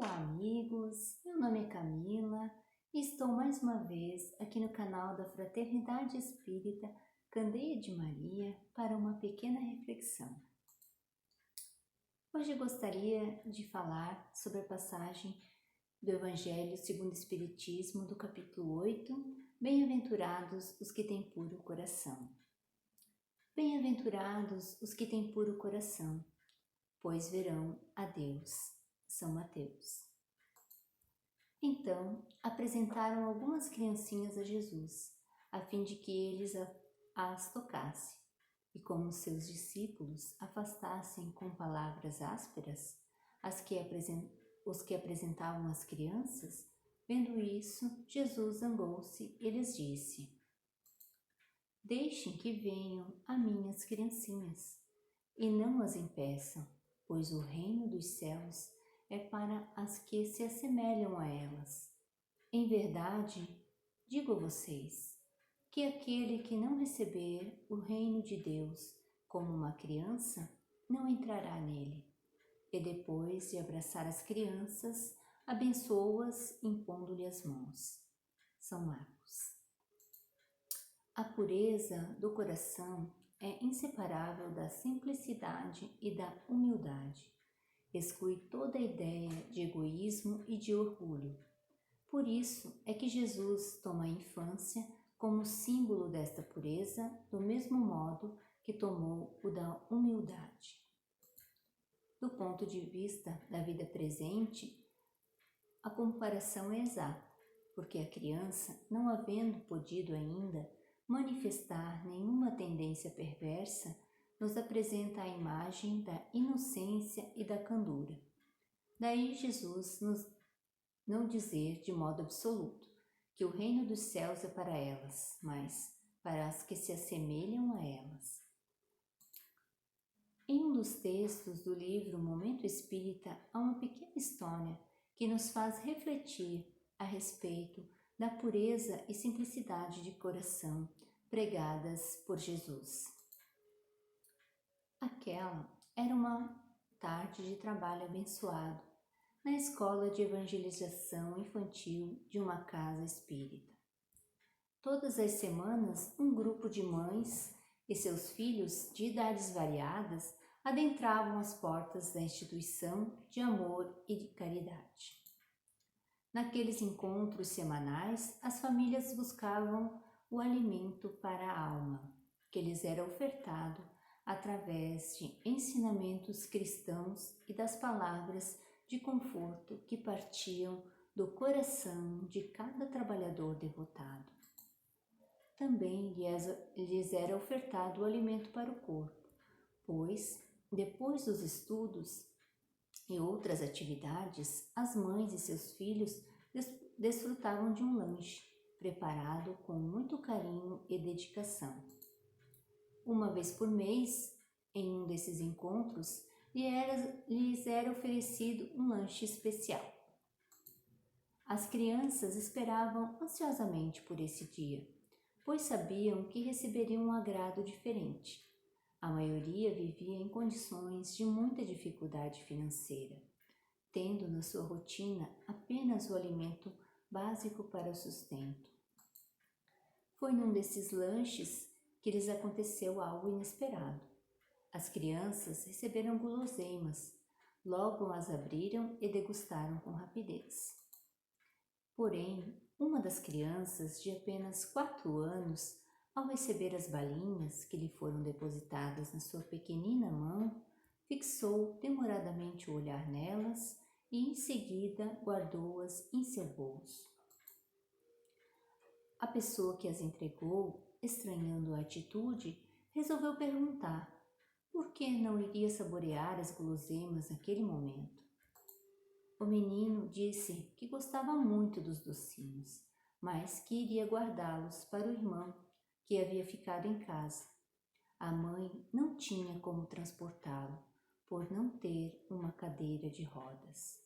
Olá, amigos! Meu nome é Camila e estou mais uma vez aqui no canal da Fraternidade Espírita Candeia de Maria para uma pequena reflexão. Hoje gostaria de falar sobre a passagem do Evangelho segundo o Espiritismo, do capítulo 8, Bem-aventurados os que têm puro coração. Bem-aventurados os que têm puro coração, pois verão a Deus. São Mateus. Então, apresentaram algumas criancinhas a Jesus, a fim de que eles as tocasse, e como seus discípulos afastassem com palavras ásperas os que apresentavam as crianças, vendo isso, Jesus zangou-se e lhes disse: Deixem que venham a minhas criancinhas, e não as impeçam, pois o reino dos céus é para as que se assemelham a elas. Em verdade, digo a vocês, que aquele que não receber o reino de Deus como uma criança, não entrará nele. E depois de abraçar as crianças, abençoa-as impondo-lhe as mãos. São Marcos. A pureza do coração é inseparável da simplicidade e da humildade. Exclui toda a ideia de egoísmo e de orgulho. Por isso é que Jesus toma a infância como símbolo desta pureza, do mesmo modo que tomou o da humildade. Do ponto de vista da vida presente, a comparação é exata, porque a criança, não havendo podido ainda manifestar nenhuma tendência perversa, nos apresenta a imagem da inocência e da candura. Daí Jesus nos não dizer de modo absoluto que o reino dos céus é para elas, mas para as que se assemelham a elas. Em um dos textos do livro Momento Espírita, há uma pequena história que nos faz refletir a respeito da pureza e simplicidade de coração pregadas por Jesus. Aquela era uma tarde de trabalho abençoado na escola de evangelização infantil de uma casa espírita. Todas as semanas, um grupo de mães e seus filhos de idades variadas adentravam as portas da instituição de amor e de caridade. Naqueles encontros semanais, as famílias buscavam o alimento para a alma, que lhes era ofertado através de ensinamentos cristãos e das palavras de conforto que partiam do coração de cada trabalhador devotado. Também lhes era ofertado o alimento para o corpo, pois, depois dos estudos e outras atividades, as mães e seus filhos desfrutavam de um lanche, preparado com muito carinho e dedicação. Uma vez por mês, em um desses encontros, lhes era oferecido um lanche especial. As crianças esperavam ansiosamente por esse dia, pois sabiam que receberiam um agrado diferente. A maioria vivia em condições de muita dificuldade financeira, tendo na sua rotina apenas o alimento básico para o sustento. Foi num desses lanches que lhes aconteceu algo inesperado. As crianças receberam guloseimas, logo as abriram e degustaram com rapidez. Porém, uma das crianças, de apenas 4 anos, ao receber as balinhas que lhe foram depositadas na sua pequenina mão, fixou demoradamente o olhar nelas e em seguida guardou-as em seu bolso. A pessoa que as entregou, estranhando a atitude, resolveu perguntar por que não iria saborear as guloseimas naquele momento. O menino disse que gostava muito dos docinhos, mas que iria guardá-los para o irmão, que havia ficado em casa. A mãe não tinha como transportá-lo, por não ter uma cadeira de rodas.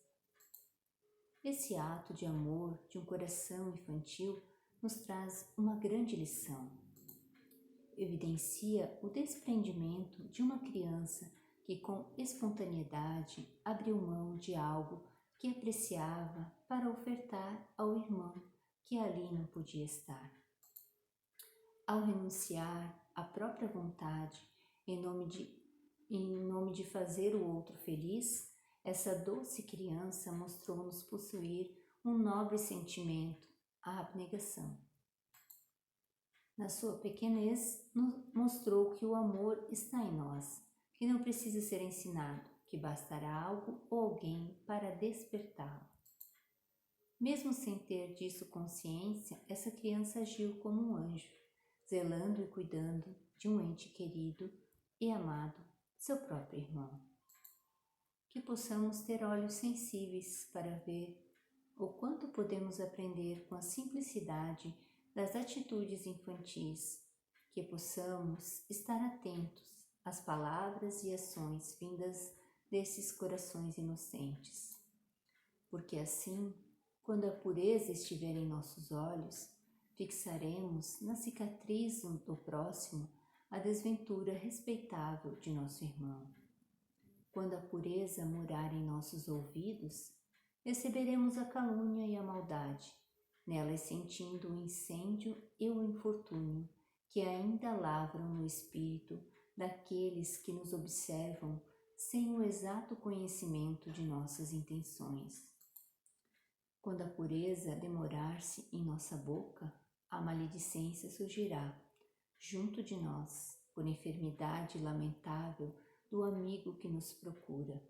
Esse ato de amor de um coração infantil nos traz uma grande lição. Evidencia o desprendimento de uma criança que com espontaneidade abriu mão de algo que apreciava para ofertar ao irmão que ali não podia estar. Ao renunciar à própria vontade em nome de fazer o outro feliz, essa doce criança mostrou-nos possuir um nobre sentimento, a abnegação. Na sua pequenez, mostrou que o amor está em nós, que não precisa ser ensinado, que bastará algo ou alguém para despertá-lo. Mesmo sem ter disso consciência, essa criança agiu como um anjo, zelando e cuidando de um ente querido e amado, seu próprio irmão. Que possamos ter olhos sensíveis para ver o quanto podemos aprender com a simplicidade das atitudes infantis, que possamos estar atentos às palavras e ações vindas desses corações inocentes. Porque assim, quando a pureza estiver em nossos olhos, fixaremos na cicatriz do próximo a desventura respeitável de nosso irmão. Quando a pureza morar em nossos ouvidos, receberemos a calúnia e a maldade, nelas sentindo o incêndio e o infortúnio que ainda lavram no espírito daqueles que nos observam sem o exato conhecimento de nossas intenções. Quando a pureza demorar-se em nossa boca, a maledicência surgirá, junto de nós, por enfermidade lamentável do amigo que nos procura,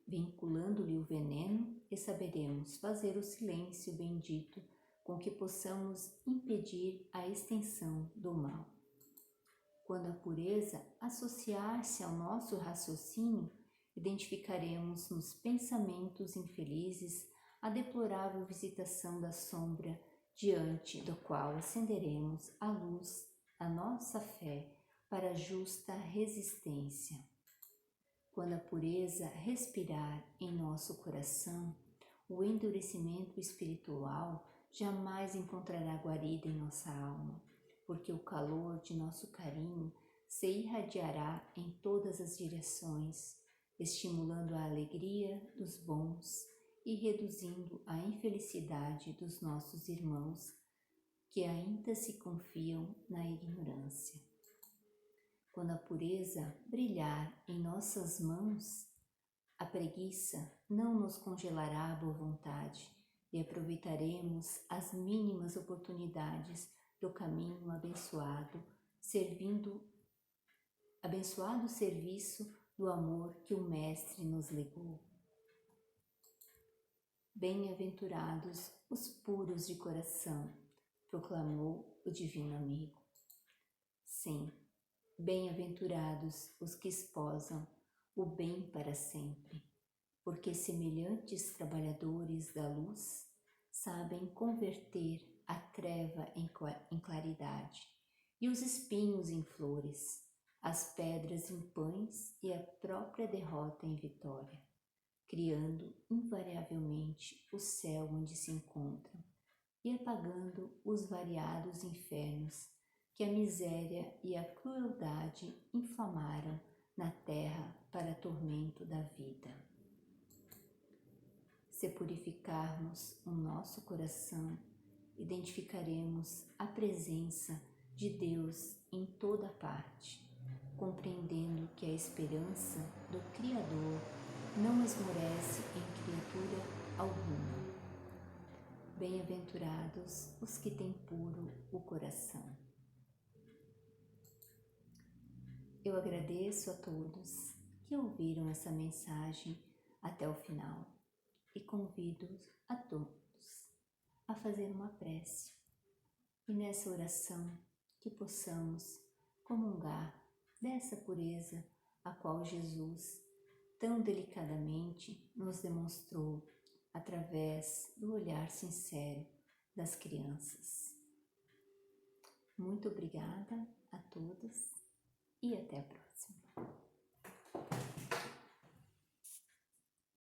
vinculando-lhe o veneno, e saberemos fazer o silêncio bendito com que possamos impedir a extensão do mal. Quando a pureza associar-se ao nosso raciocínio, identificaremos nos pensamentos infelizes a deplorável visitação da sombra, diante do qual acenderemos a luz da nossa fé para a justa resistência. Quando a pureza respirar em nosso coração, o endurecimento espiritual jamais encontrará guarida em nossa alma, porque o calor de nosso carinho se irradiará em todas as direções, estimulando a alegria dos bons e reduzindo a infelicidade dos nossos irmãos que ainda se confiam na ignorância. Quando a pureza brilhar em nossas mãos, a preguiça não nos congelará a boa vontade e aproveitaremos as mínimas oportunidades do caminho abençoado serviço do amor que o Mestre nos legou. Bem-aventurados os puros de coração, proclamou o Divino Amigo. Sim, bem-aventurados os que esposam o bem para sempre, porque semelhantes trabalhadores da luz sabem converter a treva em claridade e os espinhos em flores, as pedras em pães e a própria derrota em vitória, criando invariavelmente o céu onde se encontram e apagando os variados infernos que a miséria e a crueldade inflamaram na terra para tormento da vida. Se purificarmos o nosso coração, identificaremos a presença de Deus em toda parte, compreendendo que a esperança do Criador não esmorece em criatura alguma. Bem-aventurados os que têm puro o coração. Eu agradeço a todos que ouviram essa mensagem até o final e convido a todos a fazer uma prece e nessa oração que possamos comungar dessa pureza a qual Jesus tão delicadamente nos demonstrou através do olhar sincero das crianças. Muito obrigada a todos e até a próxima.